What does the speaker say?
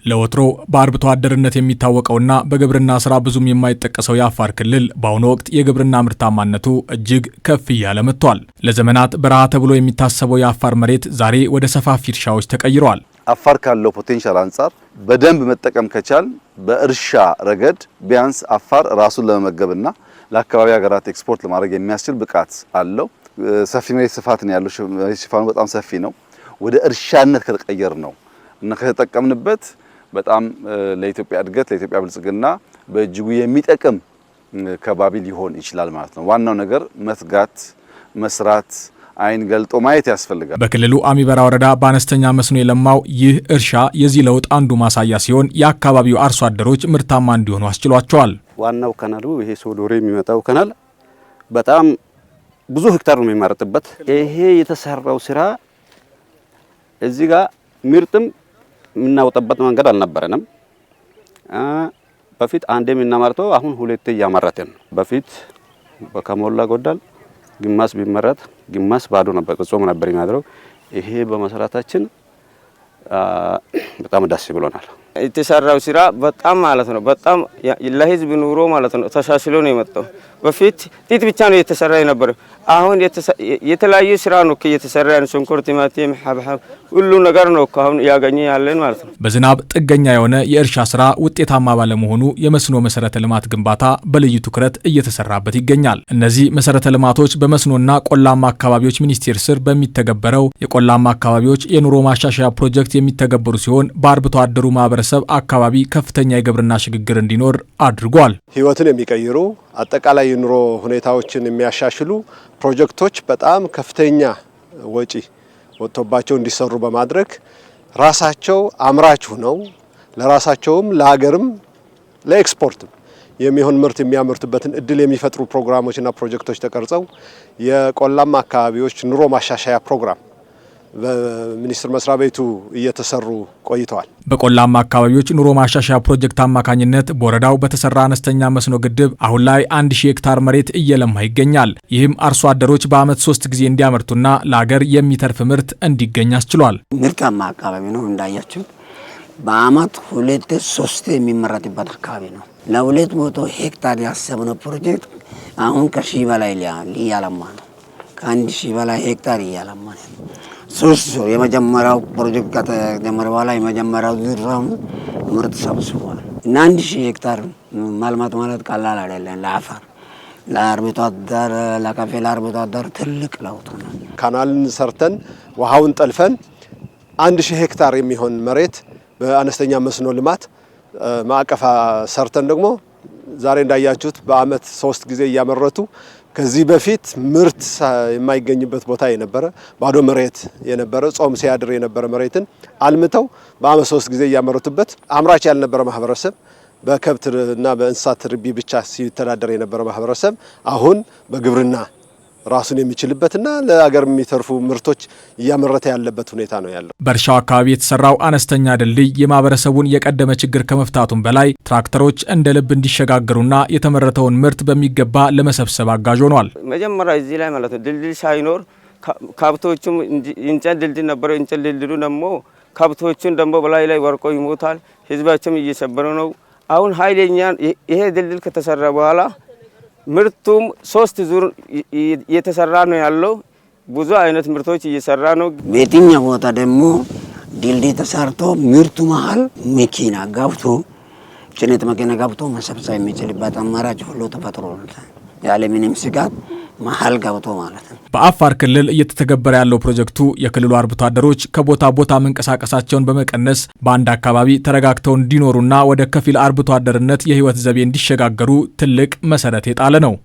ለወትሮ በአርብቶ አደርነት የሚታወቀውና በግብርና ስራ ብዙም የማይጠቀሰው የአፋር ክልል በአሁኑ ወቅት የግብርና ምርታማነቱ እጅግ ከፍ እያለ መጥቷል። ለዘመናት በረሃ ተብሎ የሚታሰበው የአፋር መሬት ዛሬ ወደ ሰፋፊ እርሻዎች ተቀይሯል። አፋር ካለው ፖቴንሻል አንጻር በደንብ መጠቀም ከቻል በእርሻ ረገድ ቢያንስ አፋር ራሱን ለመመገብና ለአካባቢ ሀገራት ኤክስፖርት ለማድረግ የሚያስችል ብቃት አለው። ሰፊ መሬት ስፋት ነው ያለው። ሽፋኑ በጣም ሰፊ ነው። ወደ እርሻነት ከተቀየር ነው እና ከተጠቀምንበት በጣም ለኢትዮጵያ እድገት ለኢትዮጵያ ብልጽግና በእጅጉ የሚጠቅም ከባቢ ሊሆን ይችላል ማለት ነው። ዋናው ነገር መትጋት፣ መስራት፣ አይን ገልጦ ማየት ያስፈልጋል። በክልሉ አሚበራ ወረዳ በአነስተኛ መስኖ የለማው ይህ እርሻ የዚህ ለውጥ አንዱ ማሳያ ሲሆን የአካባቢው አርሶ አደሮች ምርታማ እንዲሆኑ አስችሏቸዋል። ዋናው ካናሉ ይሄ ሶዶሬ የሚመጣው ካናል በጣም ብዙ ሄክታር ነው የሚመረጥበት። ይሄ የተሰራው ስራ እዚህ ጋር ምርጥም የምናወጣበት መንገድ አልነበረንም። በፊት አንዴ የምናመርተው አሁን ሁለቴ እያመረትን ነው። በፊት በከሞላ ጎደል ግማስ ቢመረት ግማስ ባዶ ነበር፣ ጾም ነበር የሚያድረው። ይሄ በመሰራታችን በጣም ደስ ብሎናል። የተሰራው ስራ በጣም ማለት ነው በጣም ለህዝብ ኑሮ ማለት ነው ተሻሽሎ ነው የመጣው። በፊት ጥጥ ብቻ ነው የተሰራ የነበረው። አሁን የተለያየ ስራ ነው እየተሰራ ያለው። ሽንኩርት፣ ቲማቲም፣ ሐብሐብ ሁሉ ነገር ነው አሁን ያገኘ ያለን ማለት ነው። በዝናብ ጥገኛ የሆነ የእርሻ ስራ ውጤታማ ባለመሆኑ የመስኖ መሰረተ ልማት ግንባታ በልዩ ትኩረት እየተሰራበት ይገኛል። እነዚህ መሰረተ ልማቶች በመስኖና ቆላማ አካባቢዎች ሚኒስቴር ስር በሚተገበረው የቆላማ አካባቢዎች የኑሮ ማሻሻያ ፕሮጀክት የሚተገበሩ ሲሆን በአርብቶ አደሩ ማህበረሰብ አካባቢ ከፍተኛ የግብርና ሽግግር እንዲኖር አድርጓል። ህይወትን የሚቀይሩ አጠቃላይ የኑሮ ሁኔታዎችን የሚያሻሽሉ ፕሮጀክቶች በጣም ከፍተኛ ወጪ ወጥቶባቸው እንዲሰሩ በማድረግ ራሳቸው አምራች ሆነው ለራሳቸውም ለሀገርም ለኤክስፖርትም የሚሆን ምርት የሚያመርቱበትን እድል የሚፈጥሩ ፕሮግራሞችና ፕሮጀክቶች ተቀርጸው የቆላማ አካባቢዎች ኑሮ ማሻሻያ ፕሮግራም በሚኒስቴር መስሪያ ቤቱ እየተሰሩ ቆይተዋል። በቆላማ አካባቢዎች ኑሮ ማሻሻያ ፕሮጀክት አማካኝነት በወረዳው በተሰራ አነስተኛ መስኖ ግድብ አሁን ላይ 1000 ሄክታር መሬት እየለማ ይገኛል። ይህም አርሶ አደሮች በአመት 3 ጊዜ እንዲያመርቱና ለሀገር የሚተርፍ ምርት እንዲገኝ አስችሏል። ምርታማ አካባቢ ነው። እንዳያችሁ በአመት 2-3 የሚመረትበት አካባቢ ነው። ለ200 ሄክታር ያሰብነው ፕሮጀክት አሁን ከ1000 በላይ እያለማ ነው። ከ1000 በላይ ሄክታር እያለማ ነው። ሶስት የመጀመሪያው ፕሮጀክት ከተጀመረ በኋላ የመጀመሪያው ዙር ምርት ሰብስቧል እና 1000 ሄክታር ማልማት ማለት ቀላል አይደለም። ለአፋር ለአርብቶ አደር ለከፊል አርብቶ አደር ትልቅ ለውጥ ነው። ካናልን ሰርተን ውሃውን ጠልፈን 1000 ሄክታር የሚሆን መሬት በአነስተኛ መስኖ ልማት ማዕቀፍ ሰርተን ደግሞ ዛሬ እንዳያችሁት በአመት 3 ጊዜ እያመረቱ ከዚህ በፊት ምርት የማይገኝበት ቦታ የነበረ ባዶ መሬት የነበረ ጾም ሲያድር የነበረ መሬትን አልምተው በአመት 3 ጊዜ እያመረቱበት አምራች ያልነበረ ማህበረሰብ በከብትና በእንስሳት ርቢ ብቻ ሲተዳደር የነበረ ማህበረሰብ አሁን በግብርና ራሱን የሚችልበትና ለሀገር የሚተርፉ ምርቶች እያመረተ ያለበት ሁኔታ ነው ያለው። በእርሻው አካባቢ የተሰራው አነስተኛ ድልድይ የማህበረሰቡን የቀደመ ችግር ከመፍታቱም በላይ ትራክተሮች እንደ ልብ እንዲሸጋገሩና የተመረተውን ምርት በሚገባ ለመሰብሰብ አጋዥ ሆኗል። መጀመሪያ እዚህ ላይ ማለት ነው ድልድይ ሳይኖር ከብቶቹም እንጨት ድልድይ ነበረ። እንጨት ድልድዩ ደግሞ ከብቶቹን ደግሞ በላይ ላይ ወርቆ ይሞታል። ህዝባቸውም እየሰበረ ነው። አሁን ኃይለኛ ይሄ ድልድይ ከተሰራ በኋላ ምርቱም 3 ዙር እየተሰራ ነው ያለው። ብዙ አይነት ምርቶች እየሰራ ነው። በየትኛው ቦታ ደግሞ ድልድይ ተሰርቶ ምርቱ መሀል መኪና ገብቶ ጭነት መኪና ገብቶ መሰብሰብ የሚችልበት አማራጭ ሁሉ ተፈጥሯል። ያለ ምንም ስጋት መሀል ገብቶ ማለት ነው። በአፋር ክልል እየተተገበረ ያለው ፕሮጀክቱ የክልሉ አርብቶ አደሮች ከቦታ ቦታ መንቀሳቀሳቸውን በመቀነስ በአንድ አካባቢ ተረጋግተው እንዲኖሩና ወደ ከፊል አርብቶ አደርነት የህይወት ዘይቤ እንዲሸጋገሩ ትልቅ መሰረት የጣለ ነው።